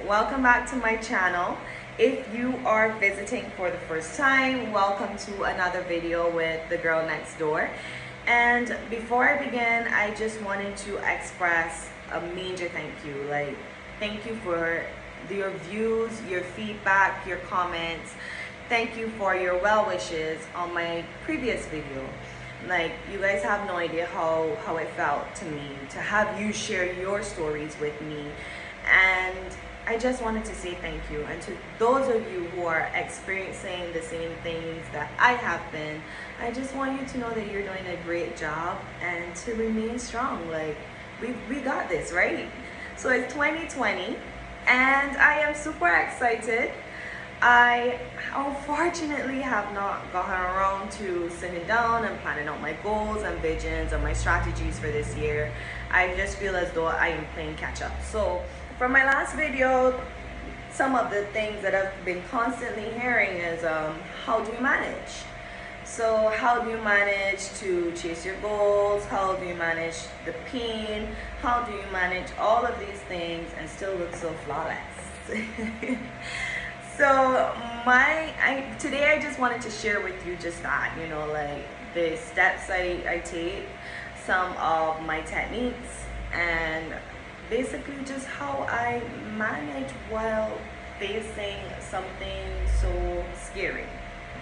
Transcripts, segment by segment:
welcome back to my channel. If you are visiting for the first time, welcome to another video with the girl next door. And before I begin, I just wanted to express a major thank you. Thank you for your views, your feedback, your comments. Thank you for your well wishes on my previous video. You guys have no idea how it felt to me to have you share your stories with me. And I just wanted to say thank you. And to those of you who are experiencing the same things that I have been, I just want you to know that you're doing a great job and to remain strong. We got this, right? So it's 2020 and I am super excited. I unfortunately have not gotten around to sitting down and planning out my goals and visions and my strategies for this year. I just feel as though I am playing catch up. So from my last video, some of the things that I've been constantly hearing is how do you manage? So how do you manage to chase your goals? How do you manage the pain? How do you manage all of these things and still look so flawless? So today I just wanted to share with you just that, the steps I take, some of my techniques, and basically just how I manage while facing something so scary.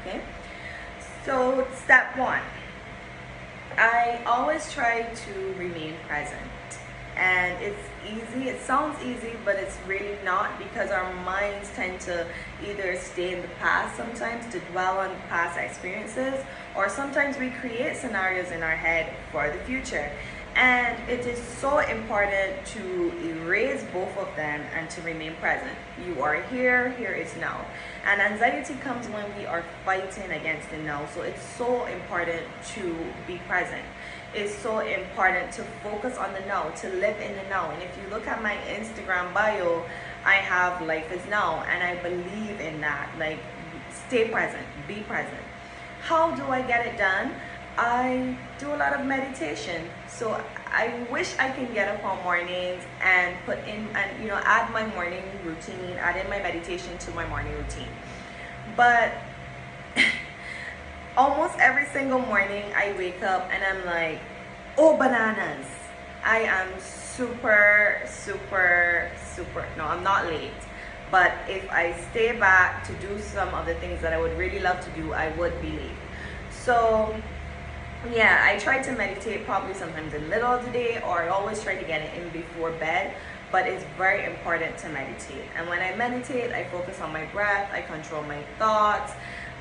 Okay, so step one, I always try to remain present. And it's easy, it sounds easy, but it's really not, because our minds tend to either stay in the past sometimes, to dwell on past experiences, or sometimes we create scenarios in our head for the future. And it is so important to erase both of them and to remain present. You are here, here is now. And anxiety comes when we are fighting against the now. So it's so important to be present. It's so important to focus on the now, to live in the now. And if you look at my Instagram bio, I have life is now, and I believe in that. Stay present, be present. How do I get it done? I do a lot of meditation. So I wish I can get up on mornings and put in and add my morning routine, add in my meditation to my morning routine. But almost every single morning I wake up and I'm like, oh bananas, I am super, no, I'm not late. But if I stay back to do some of the things that I would really love to do, I would be late. So yeah, I try to meditate probably sometimes in the middle of the day, or I always try to get it in before bed. But it's very important to meditate. And when I meditate, I focus on my breath, I control my thoughts.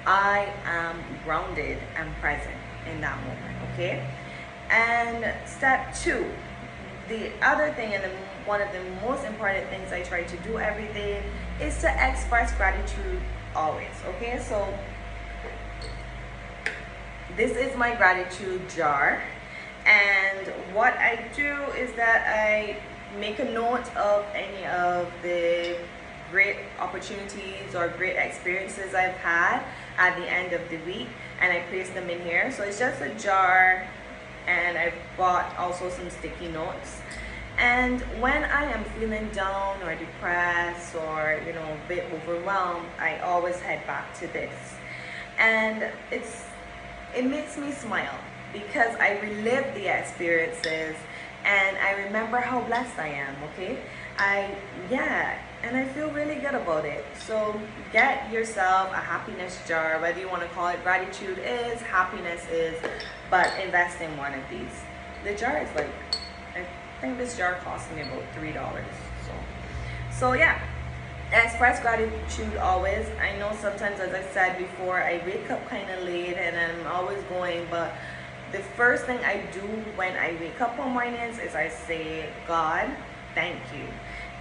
I am grounded and present in that moment, okay? And step two, the other thing, and one of the most important things I try to do every day is to express gratitude always, okay? So this is my gratitude jar. And what I do is that I make a note of any of the great opportunities or great experiences I've had at the end of the week, and I place them in here. So it's just a jar, and I've bought also some sticky notes. And when I am feeling down or depressed or a bit overwhelmed, I always head back to this. And it makes me smile because I relive the experiences and I remember how blessed I am, okay? And I feel really good about it. So get yourself a happiness jar, whether you want to call it gratitude is, happiness is, but invest in one of these. The jar is I think this jar cost me about $3. So yeah, express gratitude always. I know sometimes, as I said before, I wake up kind of late and I'm always going, but the first thing I do when I wake up on mornings is I say, God, thank you.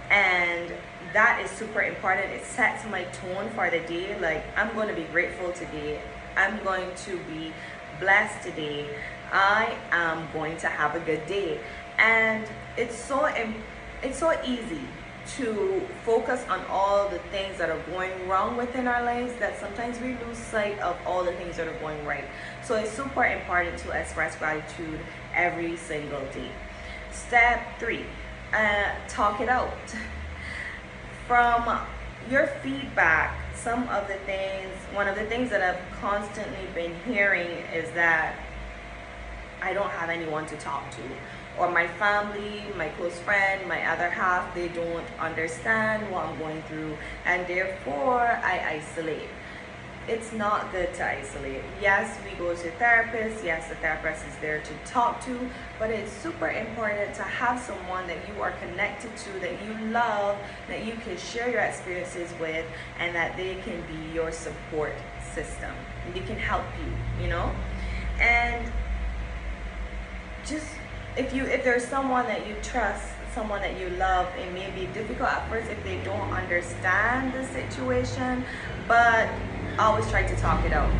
And that is super important. It sets my tone for the day. I'm going to be grateful today. I'm going to be blessed today. I am going to have a good day. And it's so easy to focus on all the things that are going wrong within our lives that sometimes we lose sight of all the things that are going right. So it's super important to express gratitude every single day. Step three, talk it out. from your feedback, one of the things that I've constantly been hearing is that I don't have anyone to talk to, or my family, my close friend, my other half, they don't understand what I'm going through, and therefore I isolate. It's not good to isolate. Yes, we go to therapists. Yes, the therapist is there to talk to, but it's super important to have someone that you are connected to, that you love, that you can share your experiences with, and that they can be your support system. They can help you, you know? And just if there's someone that you trust, someone that you love, it may be difficult at first if they don't understand the situation, but always try to talk it out.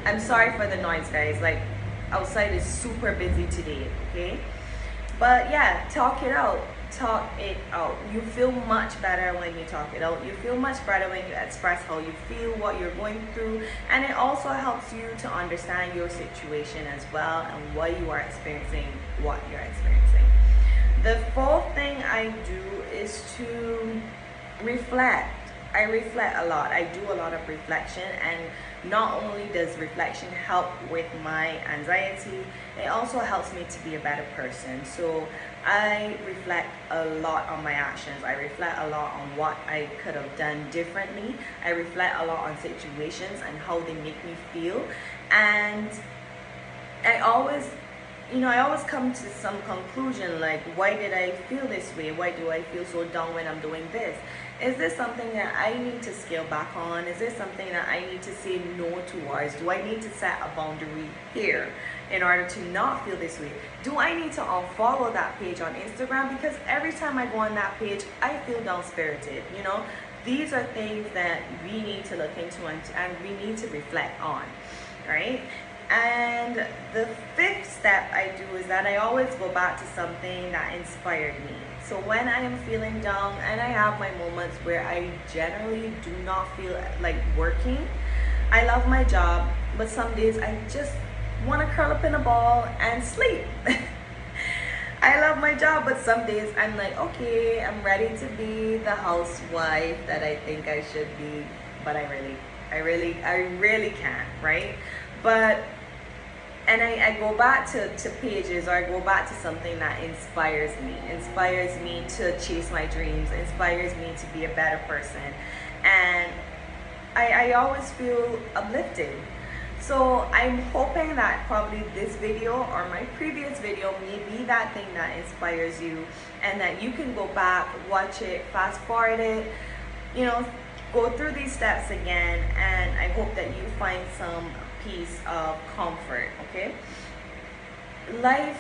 I'm sorry for the noise, guys. Like, outside is super busy today, okay? But yeah, talk it out. Talk it out. You feel much better when you talk it out. You feel much better when you express how you feel, what you're going through, and it also helps you to understand your situation as well and why you are experiencing what you're experiencing. The fourth thing I do is to reflect. I reflect a lot. I do a lot of reflection, and not only does reflection help with my anxiety, it also helps me to be a better person. So I reflect a lot on my actions. I reflect a lot on what I could have done differently. I reflect a lot on situations and how they make me feel. And I always come to some conclusion, like, why did I feel this way? Why do I feel so down when I'm doing this? Is this something that I need to scale back on? Is this something that I need to say no towards? Do I need to set a boundary here in order to not feel this way? Do I need to unfollow that page on Instagram? Because every time I go on that page, I feel down-spirited, you know? These are things that we need to look into and we need to reflect on, right? And the fifth step I do is that I always go back to something that inspired me. So when I am feeling down and I have my moments where I generally do not feel like working, I love my job, but some days I just want to curl up in a ball and sleep. I love my job, but some days I'm like, okay, I'm ready to be the housewife that I think I should be, but I really can't, right? But and I go back to pages, or I go back to something that inspires me to chase my dreams, inspires me to be a better person, and I always feel uplifted. So I'm hoping that probably this video or my previous video may be that thing that inspires you, and that you can go back, watch it, fast forward it, you know, go through these steps again, and I hope that you find some piece of comfort. Okay, life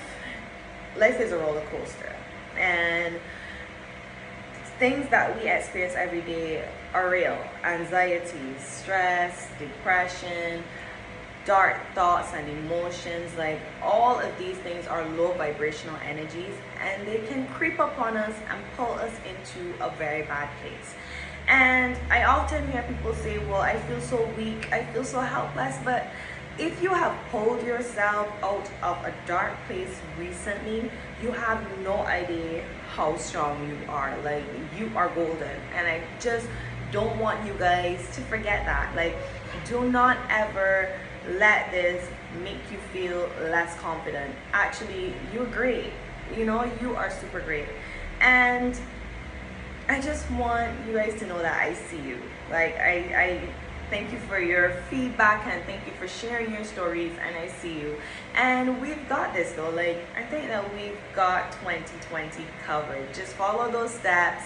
is a roller coaster, and things that we experience every day are real. Anxiety, stress, depression, dark thoughts and emotions, like all of these things are low vibrational energies, and they can creep upon us and pull us into a very bad place. And I often hear people say, well, I feel so weak, I feel so helpless. But if you have pulled yourself out of a dark place recently, you have no idea how strong you are. Like, you are golden. And I just don't want you guys to forget that. Like, do not ever let this make you feel less confident. Actually, you're great. You know, you are super great. And I just want you guys to know that I see you. Like, I thank you for your feedback, and thank you for sharing your stories, and I see you. And we've got this though. Like, I think that we've got 2020 covered. Just follow those steps.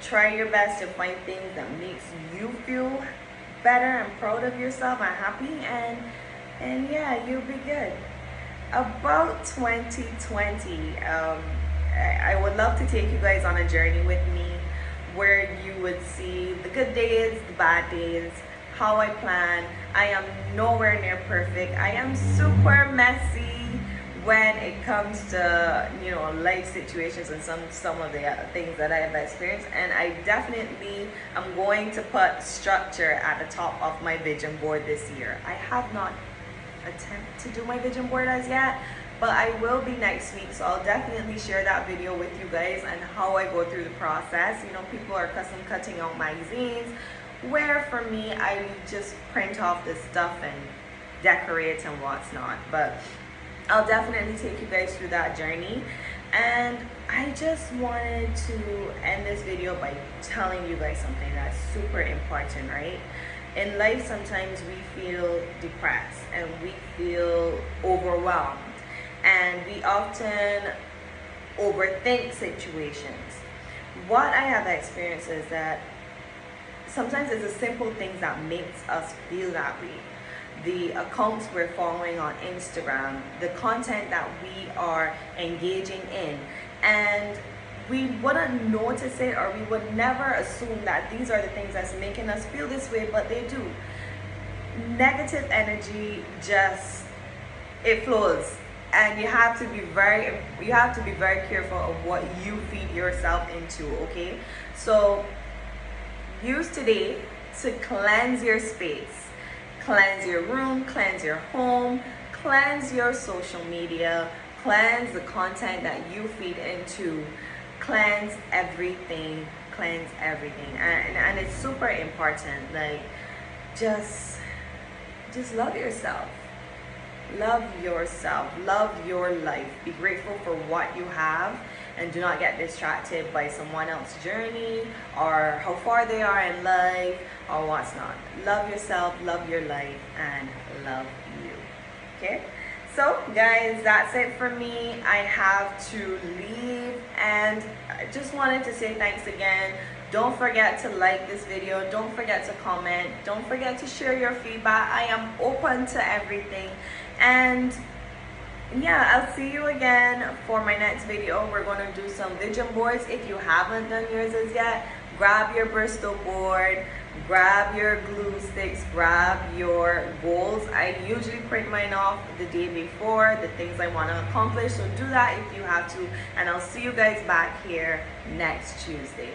Try your best to find things that makes you feel better and proud of yourself and happy, and yeah, you'll be good. About 2020, I would love to take you guys on a journey with me, where you would see the good days, the bad days, how I plan. I am nowhere near perfect. I am super messy when it comes to, you know, life situations and some of the things that I have experienced. And I definitely am going to put structure at the top of my vision board this year. I have not attempted to do my vision board as yet, but I will be next week, so I'll definitely share that video with you guys and how I go through the process. You know, people are custom cutting out magazines, where for me, I just print off this stuff and decorate and what's not. But I'll definitely take you guys through that journey. And I just wanted to end this video by telling you guys something that's super important, right? In life, sometimes we feel depressed and we feel overwhelmed, and we often overthink situations. What I have experienced is that sometimes it's the simple things that makes us feel that way. The accounts we're following on Instagram, the content that we are engaging in, and we wouldn't notice it, or we would never assume that these are the things that's making us feel this way, but they do. Negative energy just, it flows, and you have to be very careful of what you feed yourself into. Okay, so use today to cleanse your space, cleanse your room, cleanse your home, cleanse your social media, cleanse the content that you feed into, cleanse everything, and it's super important. Like, just love yourself, love your life. Be grateful for what you have, and do not get distracted by someone else's journey or how far they are in life or what's not. Love yourself, love your life, and love you. Okay, so guys, that's it for me. I have to leave, and I just wanted to say thanks again. Don't forget to like this video, don't forget to comment, don't forget to share your feedback. I am open to everything. And yeah, I'll see you again for my next video. We're going to do some vision boards. If you haven't done yours as yet, grab your Bristol board, grab your glue sticks, grab your goals. I usually print mine off the day before, the things I want to accomplish. So do that if you have to, and I'll see you guys back here next Tuesday.